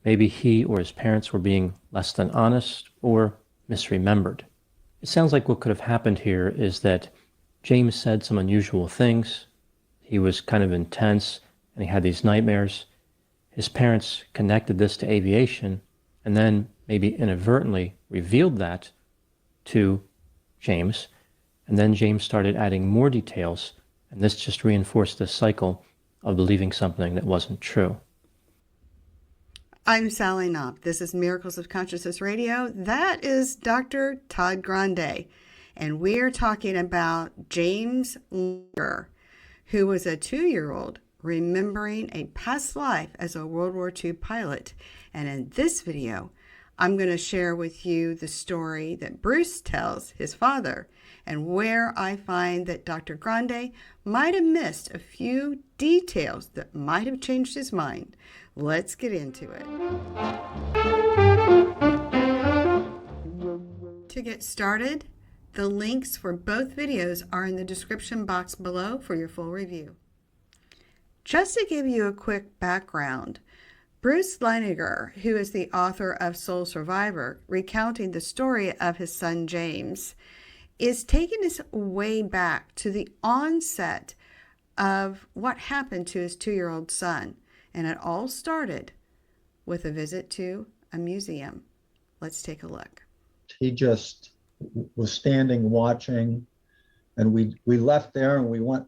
Maybe he or his parents were being less than honest or misremembered. It sounds like what could have happened here is that James said some unusual things. He was kind of intense and he had these nightmares. His parents connected this to aviation and then maybe inadvertently revealed that to James. And then James started adding more details, and this just reinforced this cycle of believing something that wasn't true. I'm Sally Knopp. This is Miracles of Consciousness Radio. That is Dr. Todd Grande. And we're talking about James Leininger, who was a 2-year-old remembering a past life as a World War II pilot. And in this video, I'm going to share with you the story that Bruce tells his father and where I find that Dr. Grande might have missed a few details that might have changed his mind. Let's get into it. To get started, the links for both videos are in the description box below for your full review. Just to give you a quick background, Bruce Leininger, who is the author of Soul Survivor, recounting the story of his son James, is taking us way back to the onset of what happened to his 2-year-old son. And it all started with a visit to a museum. Let's take a look. He just was standing watching, and we left there and we went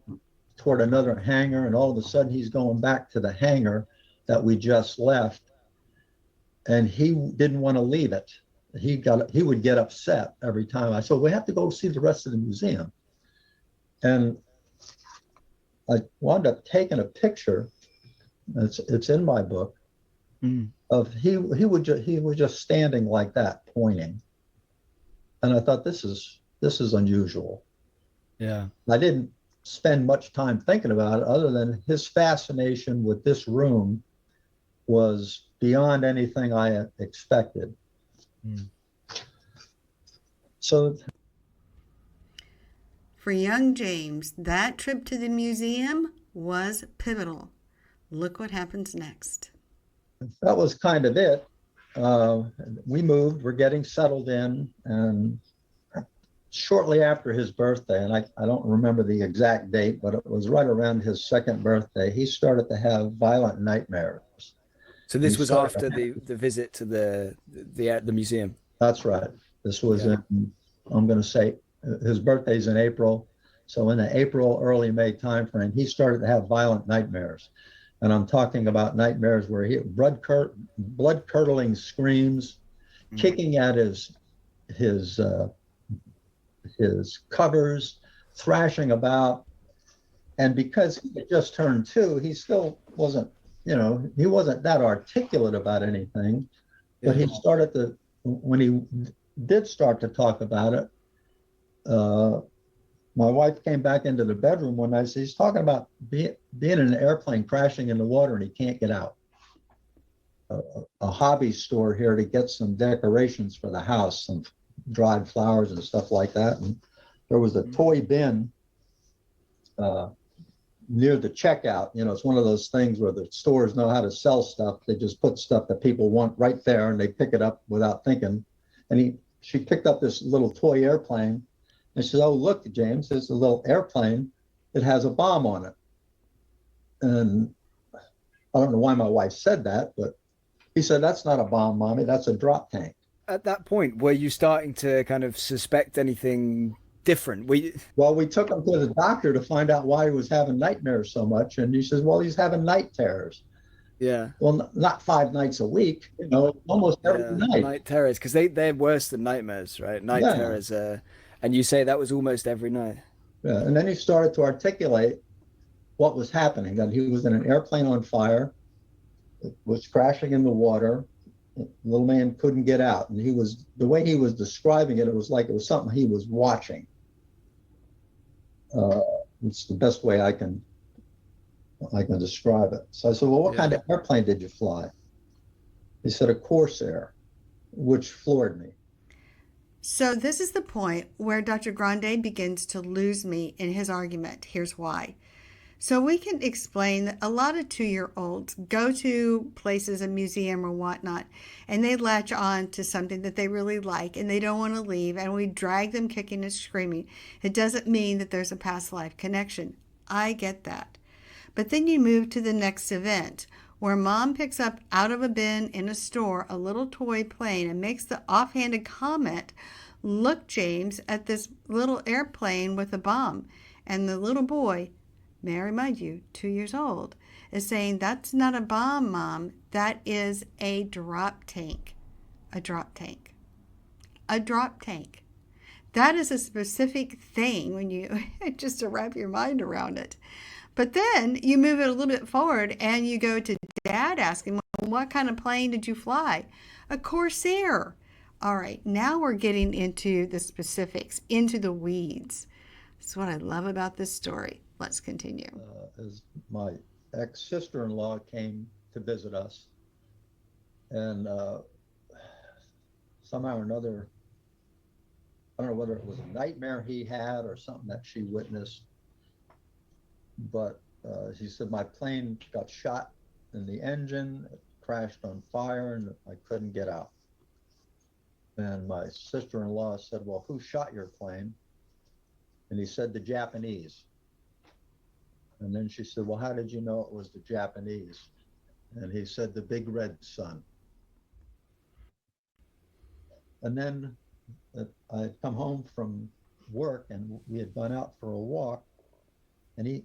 toward another hangar, and all of a sudden he's going back to the hangar that we just left, and he didn't want to leave it. He would get upset every time. I said, we have to go see the rest of the museum. And I wound up taking a picture. It's in my book. Of he was just standing like that, pointing, and I thought this is unusual. Yeah, I didn't spend much time thinking about it, other than his fascination with this room was beyond anything I had expected. So, for young James, that trip to the museum was pivotal. Look what happens next. that was kind of it. We moved, we're getting settled in, and shortly after his birthday, and I don't remember the exact date, but it was right around his 2nd birthday, he started to have violent nightmares. so this was after the visit to the museum. That's right. This was in, I'm going to say, his birthday's in April. So in the April, early May timeframe, he started to have violent nightmares. And I'm talking about nightmares where he blood-curdling screams, kicking at his covers, thrashing about. And because he had just turned 2, he still wasn't, he wasn't that articulate about anything. But he started to, when he did start to talk about it, my wife came back into the bedroom one night. He's talking about being in an airplane crashing in the water and he can't get out. A hobby store here to get some decorations for the house, some dried flowers and stuff like that. And there was a toy bin near the checkout. It's one of those things where the stores know how to sell stuff. They just put stuff that people want right there and they pick it up without thinking. And she picked up this little toy airplane. And she said, oh, look, James, there's a little airplane that has a bomb on it. And I don't know why my wife said that, but he said, that's not a bomb, Mommy, that's a drop tank. At that point, were you starting to kind of suspect anything different? Well, we took him to the doctor to find out why he was having nightmares so much. And he says, well, he's having night terrors. Yeah. Well, not 5 nights a week, almost every night. Night terrors, because they're worse than nightmares, right? Night terrors and you say that was almost every night. Yeah, and then he started to articulate what was happening, that he was in an airplane on fire, it was crashing in the water, the little man couldn't get out. And the way he was describing it, it was like it was something he was watching. It's the best way I can describe it. So I said, well, what kind of airplane did you fly? He said, a Corsair, which floored me. So this is the point where Dr. Grande begins to lose me in his argument. Here's why. So we can explain that a lot of 2-year-olds go to places, a museum or whatnot, and they latch on to something that they really like and they don't want to leave, and we drag them kicking and screaming. It doesn't mean that there's a past life connection. I get that. But then you move to the next event where mom picks up out of a bin in a store a little toy plane and makes the offhanded comment, "Look, James, at this little airplane with a bomb." And the little boy, may I remind you, 2 years old, is saying, "That's not a bomb, Mom. That is a drop tank." A drop tank. A drop tank. That is a specific thing when you, just to wrap your mind around it. But then you move it a little bit forward and you go to Dad asking, "Well, what kind of plane did you fly?" "A Corsair." All right, now we're getting into the specifics, into the weeds. That's what I love about this story. Let's continue. As my ex-sister-in-law came to visit us, and somehow or another, I don't know whether it was a nightmare he had or something that she witnessed, but she said my plane got shot in the engine, it crashed on fire, and I couldn't get out. And my sister-in-law said, "Well, who shot your plane?" And he said, "The Japanese." And then she said, "Well, how did you know it was the Japanese?" And he said, "The big red sun." And then I had come home from work and we had gone out for a walk. And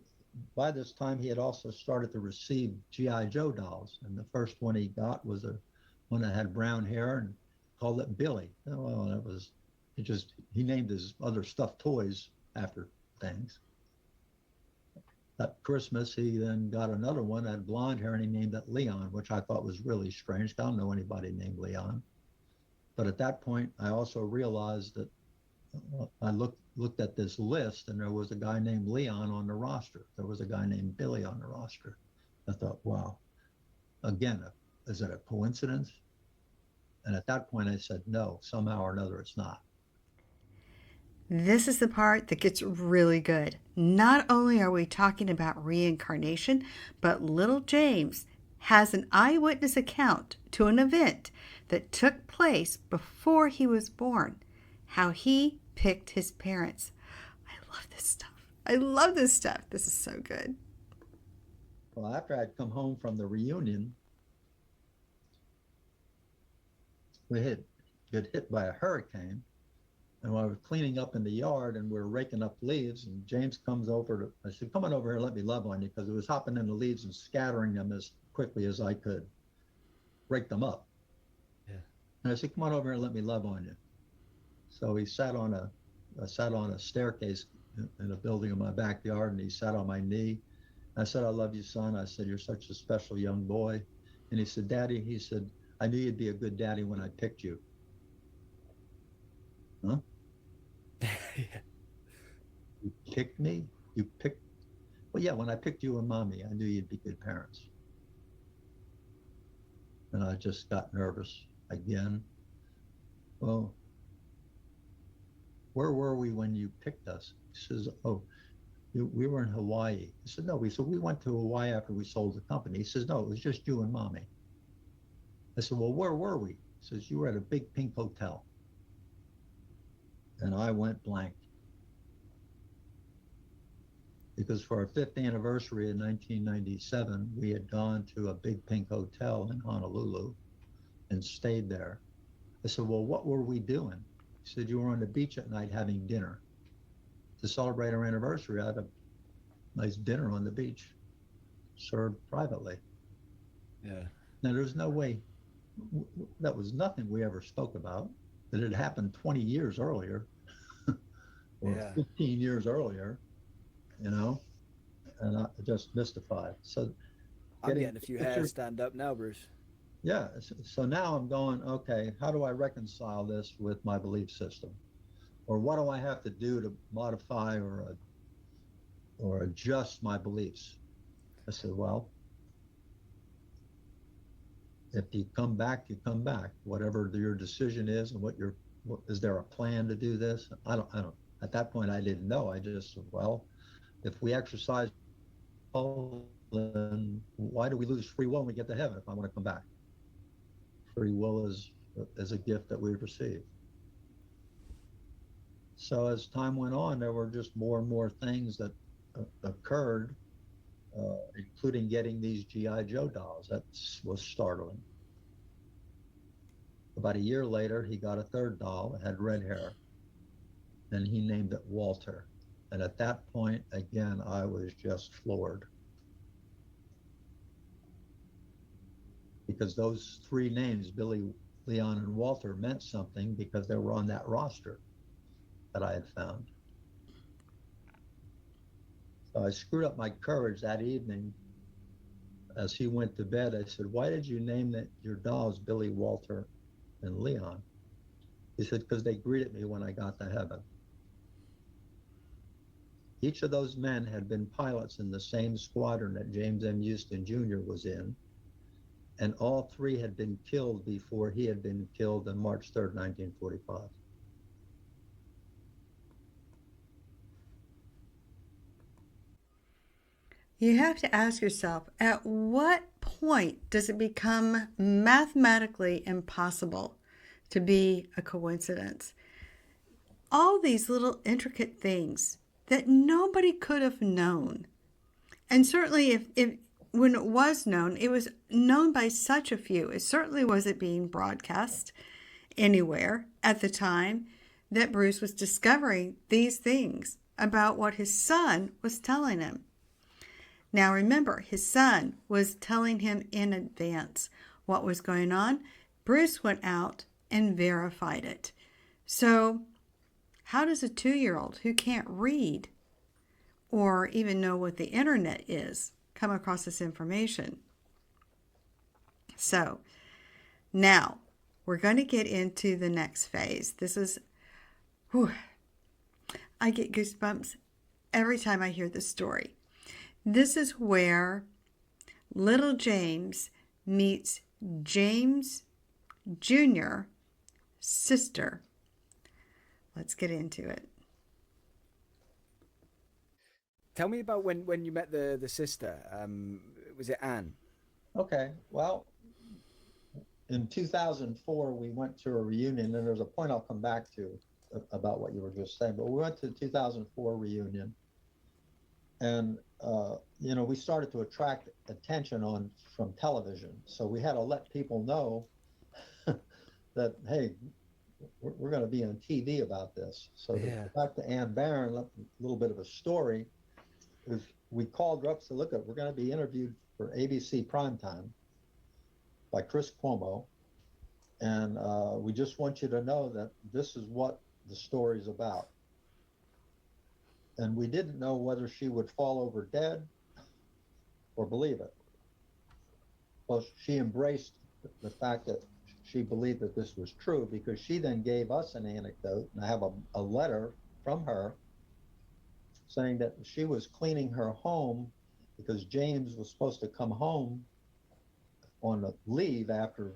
by this time, he had also started to receive G.I. Joe dolls. And the first one he got was one that had brown hair and called it Billy. Well, he named his other stuffed toys after things. That Christmas, he then got another one that had blonde hair and he named it Leon, which I thought was really strange. I don't know anybody named Leon. But at that point, I also realized that I looked at this list and there was a guy named Leon on the roster. There was a guy named Billy on the roster. I thought, wow, again, is it a coincidence? And at that point I said, no, somehow or another it's not. This is the part that gets really good. Not only are we talking about reincarnation, but little James has an eyewitness account to an event that took place before he was born, how he picked his parents. I love this stuff. I love this stuff. This is so good. Well, after I'd come home from the reunion, we had got hit by a hurricane. And I was cleaning up in the yard and we were raking up leaves, and James comes over I said, "Come on over here, let me love on you," because it was hopping in the leaves and scattering them as quickly as I could rake them up. Yeah. And I said, "Come on over here and let me love on you." So he sat on a staircase in a building in my backyard, and he sat on my knee. I said, "I love you, son." I said, "You're such a special young boy." And he said, "Daddy," he said, "I knew you'd be a good daddy when I picked you." Huh? Yeah. You picked me? Well, yeah, when I picked you and Mommy, I knew you'd be good parents. And I just got nervous again. Well, where were we when you picked us? He says, "Oh, we were in Hawaii." He said, "No, we went to Hawaii after we sold the company." He says, "No, it was just you and Mommy." I said, "Well, where were we?" He says, "You were at a big pink hotel." And I went blank. Because for our 5th anniversary in 1997, we had gone to a big pink hotel in Honolulu and stayed there. I said, "Well, what were we doing?" He said, "You were on the beach at night having dinner. To celebrate our anniversary, I had a nice dinner on the beach, served privately." Yeah. Now, there's no way, that was nothing we ever spoke about. That had happened 20 years earlier or 15 years earlier, and I'm just mystified. So I'm getting a few hairs stand up now, Bruce. Yeah, so now I'm going, okay, how do I reconcile this with my belief system? Or what do I have to do to modify or adjust my beliefs? I said, well, if you come back, you come back. Whatever your decision is, and is there a plan to do this? I don't. At that point, I didn't know. I just said, well, if we exercise then why do we lose free will when we get to heaven if I want to come back? Free will is a gift that we receive. So as time went on, there were just more and more things that occurred, including getting these G.I. Joe dolls. That was startling. About a year later, he got a third doll. It had red hair, and he named it Walter. And at that point, again, I was just floored. Because those three names, Billy, Leon, and Walter, meant something because they were on that roster that I had found. So I screwed up my courage that evening. As he went to bed, I said, why did you name your dolls Billy, Walter, and Leon? He said, because they greeted me when I got to heaven. Each of those men had been pilots in the same squadron that James M. Houston Jr. was in, and all three had been killed before he had been killed on March 3rd, 1945. You have to ask yourself, at what point does it become mathematically impossible to be a coincidence? All these little intricate things that nobody could have known. And certainly if when it was known by such a few. It certainly wasn't being broadcast anywhere at the time that Bruce was discovering these things about what his son was telling him. Now remember, his son was telling him in advance what was going on. Bruce went out and verified it. So how does a 2-year-old who can't read or even know what the internet is come across this information? So now we're going to get into the next phase. This is, I get goosebumps every time I hear this story. This is where little James meets James Jr.'s sister. Let's get into it. Tell me about when you met the sister. Was it Anne? Okay, well, in 2004, we went to a reunion, and there's a point I'll come back to about what you were just saying, but we went to the 2004 reunion, and we started to attract attention from television. So we had to let people know that, hey, we're going to be on TV about this. So to go back to Ann Barron, a little bit of a story. We called her up, said, look, we're going to be interviewed for ABC Primetime by Chris Cuomo, and we just want you to know that this is what the story's about. And we didn't know whether she would fall over dead or believe it. Well, she embraced the fact that she believed that this was true, because she then gave us an anecdote, and I have a letter from her saying that she was cleaning her home because James was supposed to come home on a leave after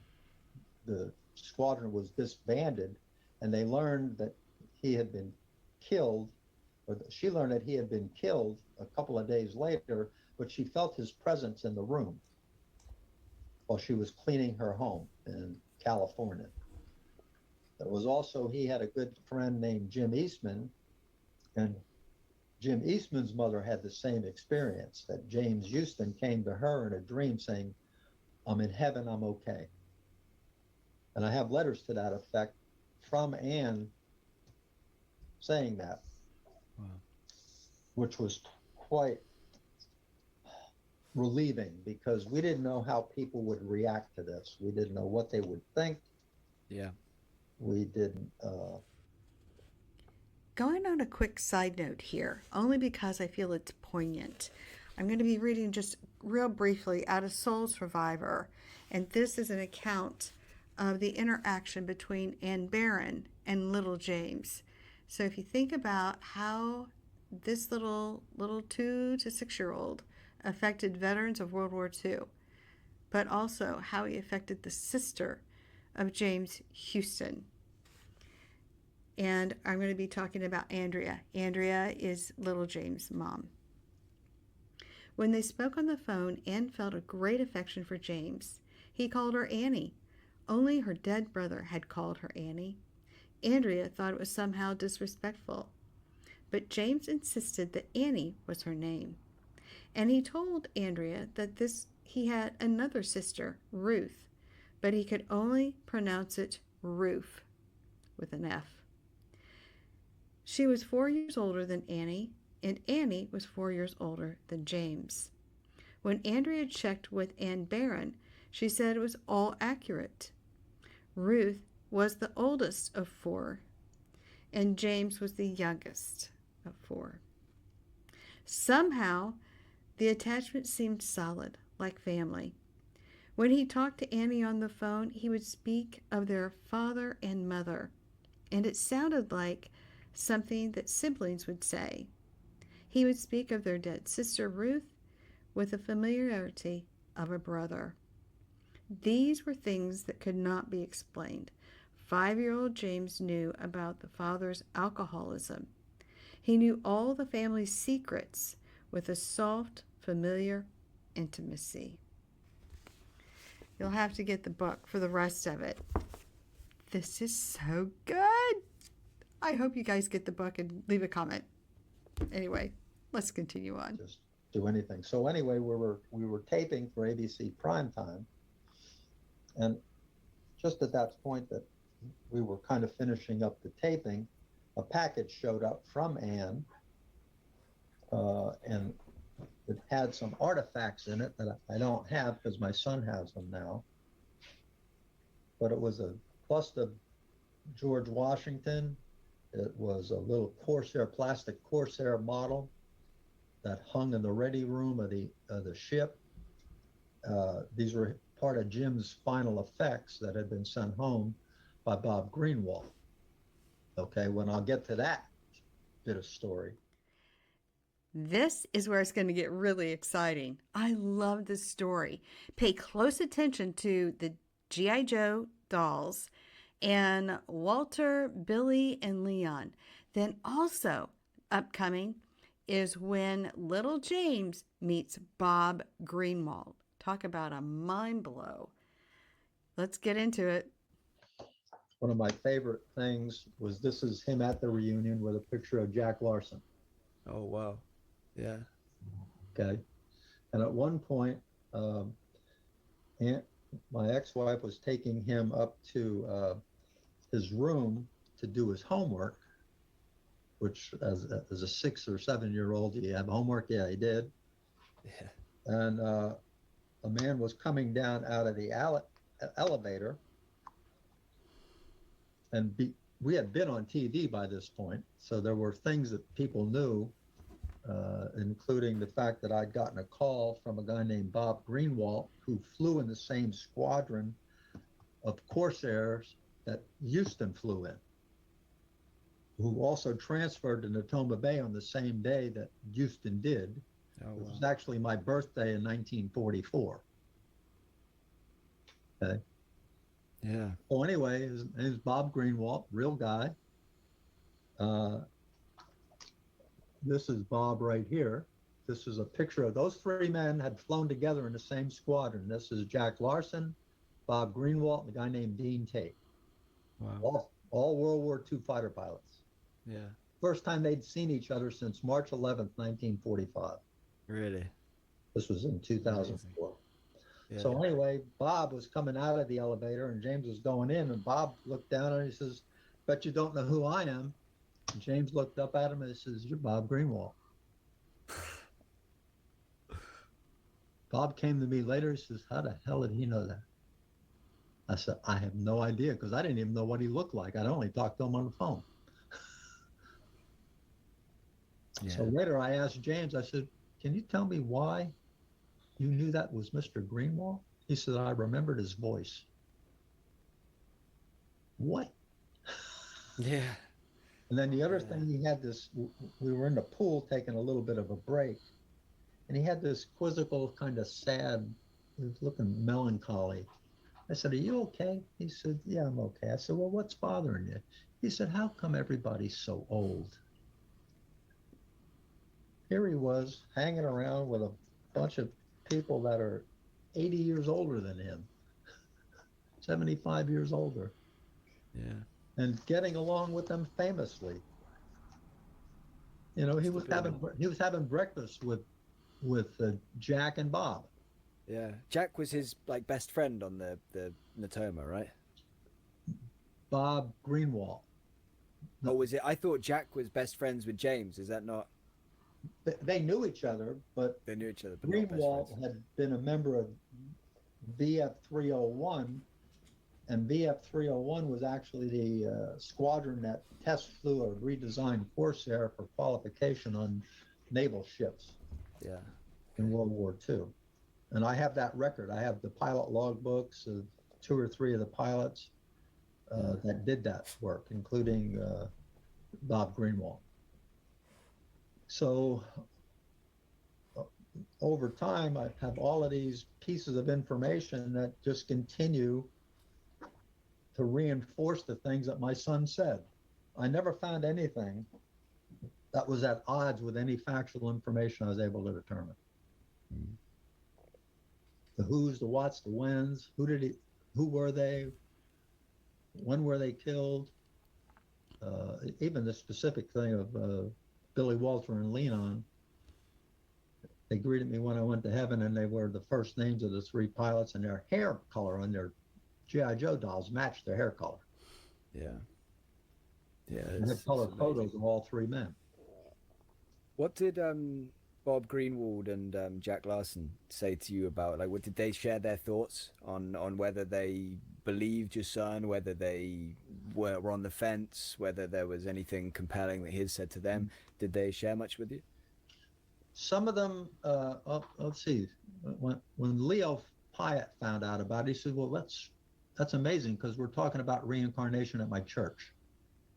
the squadron was disbanded, and they learned that he had been killed, or she learned that he had been killed a couple of days later, but she felt his presence in the room while she was cleaning her home in California. There was also, he had a good friend named Jim Eastman, and Jim Eastman's mother had the same experience, that James Houston came to her in a dream saying, I'm in heaven, I'm okay. And I have letters to that effect from Anne saying that, which was quite relieving, because we didn't know how people would react to this. We didn't know what they would think. Yeah. We didn't. Going on a quick side note here, only because I feel it's poignant. I'm going to be reading just real briefly out of Soul Survivor, and this is an account of the interaction between Ann Barron and little James. So if you think about how this little 2 to 6-year-old affected veterans of World War II, but also how he affected the sister of James Houston. And I'm going to be talking about Andrea. Andrea is little James' mom. When they spoke on the phone, Anne felt a great affection for James. He called her Annie. Only her dead brother had called her Annie. Andrea thought it was somehow disrespectful, but James insisted that Annie was her name. And he told Andrea that he had another sister, Ruth, but he could only pronounce it Roof with an F. She was 4 years older than Annie, and Annie was 4 years older than James. When Andrea checked with Anne Barron, she said it was all accurate. Ruth was the oldest of 4, and James was the youngest of 4. Somehow, the attachment seemed solid, like family. When he talked to Annie on the phone, he would speak of their father and mother, and it sounded like something that siblings would say. He would speak of their dead sister Ruth with the familiarity of a brother. These were things that could not be explained. 5-year-old James knew about the father's alcoholism. He knew all the family's secrets with a soft, familiar intimacy. You'll have to get the book for the rest of it. This is so good. I hope you guys get the book and leave a comment. Anyway, let's continue on. Just do anything. So anyway, we were taping for ABC primetime, and just at that point that we were kind of finishing up the taping, a package showed up from Anne, and it had some artifacts in it that I don't have because my son has them now. But it was a bust of George Washington. It was a little plastic Corsair model that hung in the ready room of the ship. These were part of Jim's final effects that had been sent home by Bob Greenwald. Okay, when I'll get to that bit of story. This is where it's going to get really exciting. I love this story. Pay close attention to the G.I. Joe dolls and Walter, Billy, and Leon. Then also upcoming is when little James meets Bob Greenwald. Talk about a mind blow. Let's get into it. One of my favorite things was this is him at the reunion with a picture of Jack Larson. Oh, wow. Yeah. Okay. And at one point, my ex-wife was taking him up to his room to do his homework, which as a 6 or 7 year old, do you have homework? Yeah, he did. Yeah. And a man was coming down out of the elevator, and we had been on TV by this point, so there were things that people knew, including the fact that I'd gotten a call from a guy named Bob Greenwald, who flew in the same squadron of Corsairs that Houston flew in, who also transferred to Natoma Bay on the same day that Houston did. Oh, It wow. was actually my birthday in 1944. Okay. Yeah. Well, anyway, his name is Bob Greenwald, real guy. This is Bob right here. This is a picture of those 3 men had flown together in the same squadron. This is Jack Larson, Bob Greenwald, and a guy named Dean Tate. Wow. All World War II fighter pilots. Yeah. First time they'd seen each other since March 11th, 1945. Really? This was in 2004. Yeah. So anyway, Bob was coming out of the elevator and James was going in, and Bob looked down and he says, "Bet you don't know who I am." And James looked up at him and he says, "You're Bob Greenwald." Bob came to me later. He says, "How the hell did he know that?" I said, "I have no idea, because I didn't even know what he looked like. I'd only talked to him on the phone." Yeah. So later I asked James, I said, "Can you tell me why you knew that was Mr. Greenwald?" He said, "I remembered his voice." What? Yeah. And then the other thing, he had this, we were in the pool taking a little bit of a break, and he had this quizzical, kind of sad, he was looking melancholy. I said, "Are you okay?" He said, "Yeah, I'm okay." I said, "Well, what's bothering you?" He said, "How come everybody's so old?" Here he was hanging around with a bunch of people that are 80 years older than him, 75 years older, Yeah. and getting along with them famously. You know, he was having breakfast with Jack and Bob. Yeah. Jack was his like best friend on the Natoma, right? Bob Greenwald. Or was it? I thought Jack was best friends with James. Is that not? They knew each other, but They knew each other, but not best Greenwald friends. had been a member of VF 301, and VF 301 was actually the squadron that test flew a redesigned Corsair for qualification on naval ships Yeah. in World War II. And I have that record. I have the pilot logbooks of 2 or 3 of the pilots that did that work, including Bob Greenwald. So over time, I have all of these pieces of information that just continue to reinforce the things that my son said. I never found anything that was at odds with any factual information I was able to determine. Mm-hmm. The who's, the what's, the whens, who were they, when were they killed, even the specific thing of Billy Walter and Leon. They greeted me when I went to heaven, and they were the first names of the 3 pilots, and their hair color on their G.I. Joe dolls matched their hair color. Yeah. Yeah. And they had color photos of all 3 men. What did Bob Greenwald and Jack Larson say to you about, like, what did they share their thoughts on whether they believed your son, whether they were on the fence, whether there was anything compelling that he had said to them? Did they share much with you? Some of them, let's see, when Leo Pyatt found out about it, he said, well, that's amazing, because we're talking about reincarnation at my church.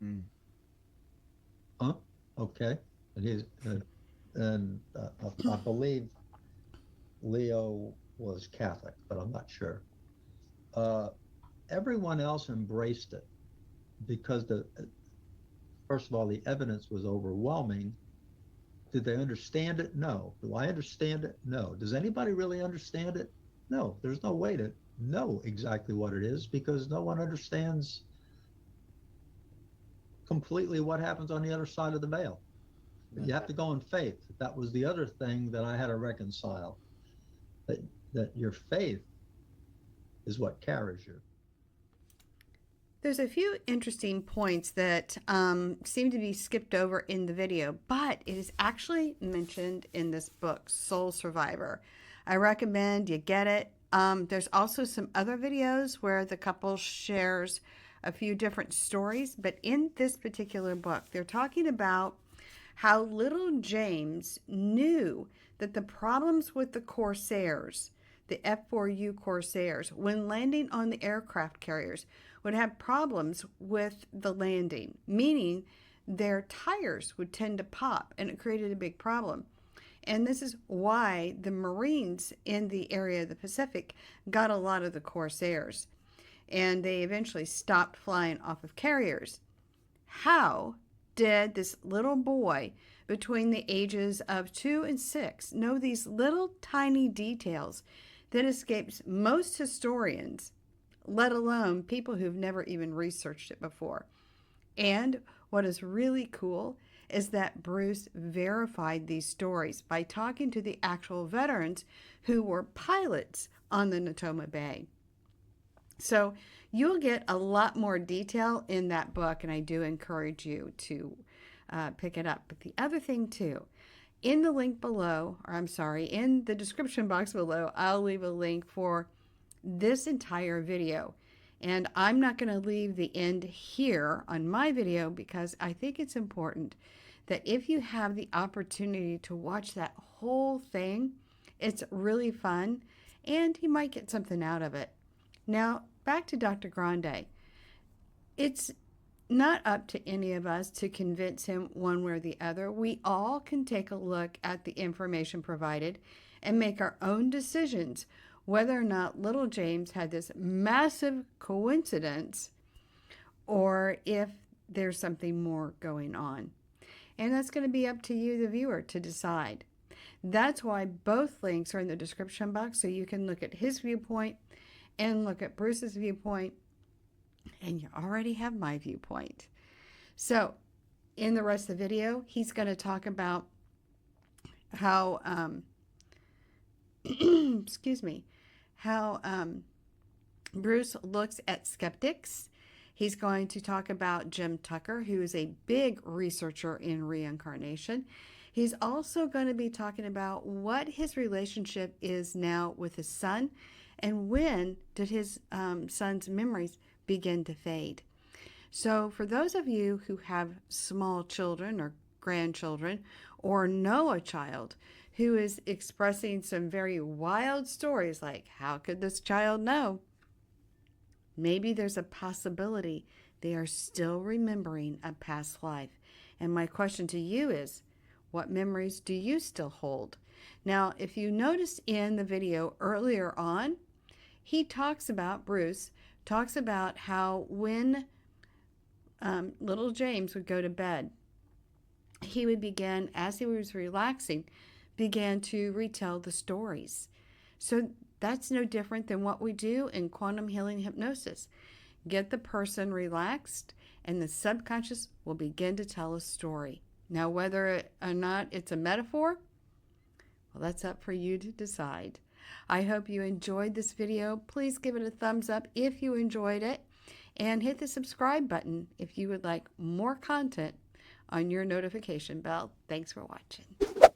Mm. Huh? Okay. And I believe Leo was Catholic, but I'm not sure. Everyone else embraced it because first of all, the evidence was overwhelming. Did they understand it? No. Do I understand it? No. Does anybody really understand it? No. There's no way to know exactly what it is, because no one understands completely what happens on the other side of the veil. But you have to go in faith. That was the other thing that I had to reconcile, that your faith is what carries you. There's a few interesting points that seem to be skipped over in the video, but it is actually mentioned in this book, Soul Survivor. I recommend you get it. There's also some other videos where the couple shares a few different stories, but in this particular book, they're talking about how little James knew that the problems with the Corsairs, the F4U Corsairs, when landing on the aircraft carriers, would have problems with the landing, meaning their tires would tend to pop, and it created a big problem. And this is why the Marines in the area of the Pacific got a lot of the Corsairs, and they eventually stopped flying off of carriers. How did this little boy between the ages of 2 and 6 know these little tiny details that escapes most historians, let alone people who've never even researched it before? And what is really cool is that Bruce verified these stories by talking to the actual veterans who were pilots on the Natoma Bay. So you'll get a lot more detail in that book, and I do encourage you to pick it up. But the other thing too, in the link below, or I'm sorry, in the description box below, I'll leave a link for this entire video. And I'm not going to leave the end here on my video, because I think it's important that if you have the opportunity to watch that whole thing, it's really fun and you might get something out of it. Now, back to Dr. Grande. It's not up to any of us to convince him one way or the other. We all can take a look at the information provided and make our own decisions whether or not little James had this massive coincidence or if there's something more going on. And that's going to be up to you, the viewer, to decide. That's why both links are in the description box, so you can look at his viewpoint and look at Bruce's viewpoint, and you already have my viewpoint. So in the rest of the video, he's going to talk about how excuse me, how Bruce looks at skeptics. He's going to talk about Jim Tucker, who is a big researcher in reincarnation. He's also going to be talking about what his relationship is now with his son, and when did his son's memories begin to fade. So for those of you who have small children or grandchildren, or know a child who is expressing some very wild stories like, how could this child know? Maybe there's a possibility they are still remembering a past life. And my question to you is, what memories do you still hold? Now, if you noticed in the video earlier on, he talks about, Bruce talks about how when little James would go to bed, he would begin, as he was relaxing, began to retell the stories. So that's no different than what we do in quantum healing hypnosis. Get the person relaxed, and the subconscious will begin to tell a story. Now, whether or not it's a metaphor, well, that's up for you to decide. I hope you enjoyed this video. Please give it a thumbs up if you enjoyed it, and hit the subscribe button if you would like more content on your notification bell. Thanks for watching.